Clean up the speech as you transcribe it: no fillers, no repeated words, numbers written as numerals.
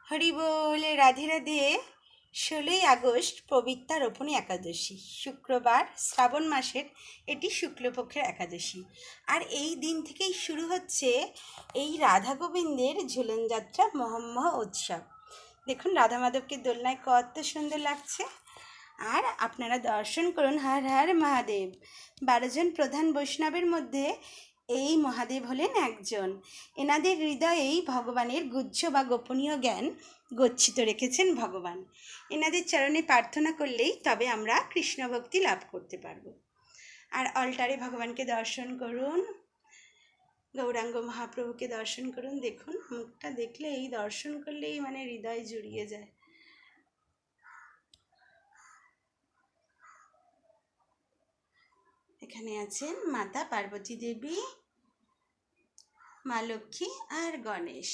হরি বল, Radhe Radhe. 16ই August Pabitra রোপণী একাদশী, শুক্রবার, শ্রাবণ মাসের এটি শুক্লপক্ষের একাদশী। আর এই দিন থেকেই শুরু হচ্ছে এই রাধা গোবিন্দের ঝুলন যাত্রা মহোৎসব উৎসব। দেখুন রাধা মাধবকে দোলনায় কত সুন্দর লাগছে। আর আপনারা দর্শন করুন, হর হর মহাদেব। 12 জন প্রধান বৈষ্ণবের মধ্যে এই মহাদেব হলেন একজন। এনাদের হৃদয়েই ভগবানের গুহ্য বা গোপনীয় জ্ঞান গচ্ছিত রেখেছেন ভগবান। এনাদের চরণে প্রার্থনা করলেই তবে আমরা কৃষ্ণ ভক্তি লাভ করতে পারবো। আর অল্টারে ভগবানকে দর্শন করুন, গৌরাঙ্গ মহাপ্রভুকে দর্শন করুন। দেখুন মুখটা দেখলেই, দর্শন করলেই মানে হৃদয় জুড়িয়ে যায়। এখানে আছেন মাতা পার্বতী দেবী, মা লক্ষ্মী আর গণেশ।